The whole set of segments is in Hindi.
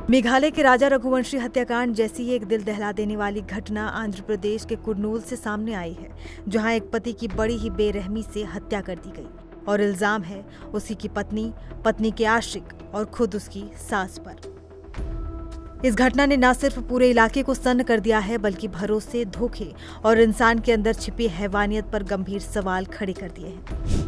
मेघालय के राजा रघुवंशी हत्याकांड जैसी ही एक दिल दहला देने वाली घटना आंध्र प्रदेश के कुर्नूल से सामने आई है, जहां एक पति की बड़ी ही बेरहमी से हत्या कर दी गई और इल्जाम है उसी की पत्नी, पत्नी के आशिक और खुद उसकी सास पर। इस घटना ने न सिर्फ पूरे इलाके को सन्न कर दिया है, बल्कि भरोसे, धोखे और इंसान के अंदर छिपी हैवानियत पर गंभीर सवाल खड़े कर दिए हैं।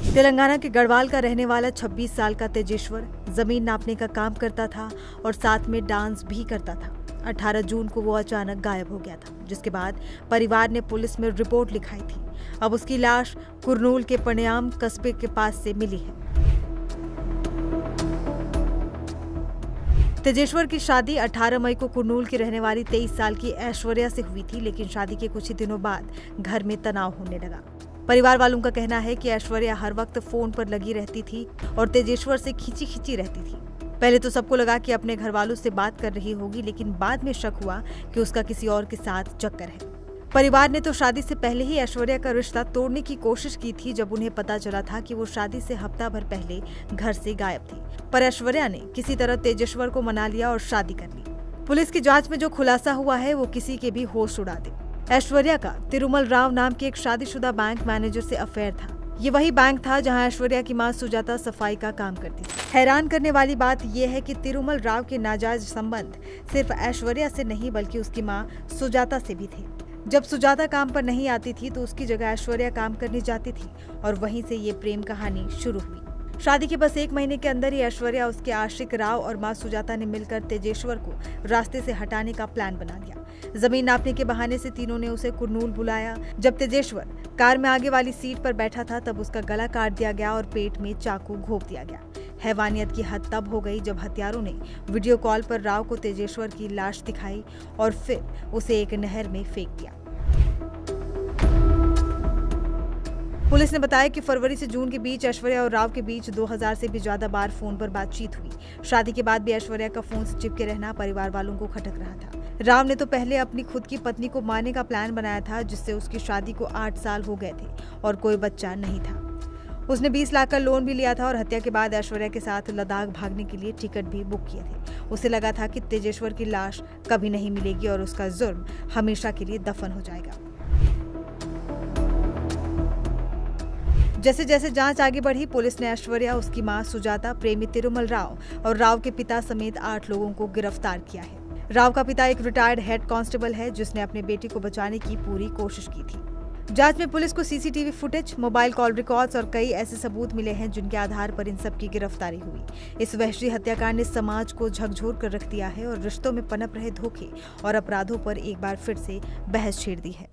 तेलंगाना के गढ़वाल का रहने वाला 26 साल का तेजेश्वर जमीन नापने का काम करता था और साथ में डांस भी करता था। 18 जून को वो अचानक गायब हो गया था, जिसके बाद परिवार ने पुलिस में रिपोर्ट लिखाई थी। अब उसकी लाश कुर्नूल के पणयाम कस्बे के पास से मिली है। तेजेश्वर की शादी 18 मई को कुर्नूल की रहने वाली 23 साल की ऐश्वर्या से हुई थी, लेकिन शादी के कुछ ही दिनों बाद घर में तनाव होने लगा। परिवार वालों का कहना है कि ऐश्वर्या हर वक्त फोन पर लगी रहती थी और तेजेश्वर से खींची खींची रहती थी। पहले तो सबको लगा कि अपने घर वालों से बात कर रही होगी, लेकिन बाद में शक हुआ कि उसका किसी और के साथ चक्कर है। परिवार ने तो शादी से पहले ही ऐश्वर्या का रिश्ता तोड़ने की कोशिश की थी, जब उन्हें पता चला था कि वो शादी से हफ्ता भर पहले घर से गायब थी। पर ऐश्वर्या ने किसी तरह तेजेश्वर को मना लिया और शादी कर ली। पुलिस की जांच में जो खुलासा हुआ है वो किसी के भी होश उड़ा दे। ऐश्वर्या का तिरुमल राव नाम के एक शादीशुदा बैंक मैनेजर से अफेयर था। ये वही बैंक था जहां ऐश्वर्या की मां सुजाता सफाई का काम करती थी। हैरान करने वाली बात यह है कि तिरुमल राव के नाजायज संबंध सिर्फ ऐश्वर्या से नहीं, बल्कि उसकी मां सुजाता से भी थे। जब सुजाता काम पर नहीं आती थी तो उसकी जगह ऐश्वर्या काम करने जाती थी और वहीं से ये प्रेम कहानी शुरू हुई। शादी के बस 1 महीने के अंदर ही ऐश्वर्या, उसके आशिक राव और मां सुजाता ने मिलकर तेजेश्वर को रास्ते से हटाने का प्लान बना लिया। जमीन नापने के बहाने से तीनों ने उसे कुर्नूल बुलाया। जब तेजेश्वर कार में आगे वाली सीट पर बैठा था, तब उसका गला काट दिया गया और पेट में चाकू घोंप दिया गया। हैवानियत की हद तब हो गई जब हत्यारों ने वीडियो कॉल पर राव को तेजेश्वर की लाश दिखाई और फिर उसे एक नहर में फेंक दिया। पुलिस ने बताया कि फरवरी से जून के बीच ऐश्वर्या और राव के बीच 2000 से भी ज्यादा बार फोन पर बातचीत हुई। शादी के बाद भी ऐश्वर्या का फोन से चिपके रहना परिवार वालों को खटक रहा था। राव ने तो पहले अपनी खुद की पत्नी को मारने का प्लान बनाया था, जिससे उसकी शादी को 8 साल हो गए थे और कोई बच्चा नहीं था। उसने 20 लाख का लोन भी लिया था और हत्या के बाद ऐश्वर्या के साथ लद्दाख भागने के लिए टिकट भी बुक किए थे। उसे लगा था कि तेजेश्वर की लाश कभी नहीं मिलेगी और उसका जुर्म हमेशा के लिए दफन हो जाएगा। जैसे जैसे जांच आगे बढ़ी, पुलिस ने ऐश्वर्या, उसकी मां सुजाता, प्रेमी तिरुमल राव और राव के पिता समेत 8 लोगों को गिरफ्तार किया है। राव का पिता एक रिटायर्ड हेड कांस्टेबल है, जिसने अपने बेटे को बचाने की पूरी कोशिश की थी। जांच में पुलिस को CCTV footage, mobile call records और कई ऐसे सबूत मिले हैं, जिनके आधार पर इन सब की गिरफ्तारी हुई। इस वहशी हत्याकांड ने समाज को झकझोर कर रख दिया है और रिश्तों में पनप रहे धोखे और अपराधों पर एक बार फिर से बहस छेड़ दी है।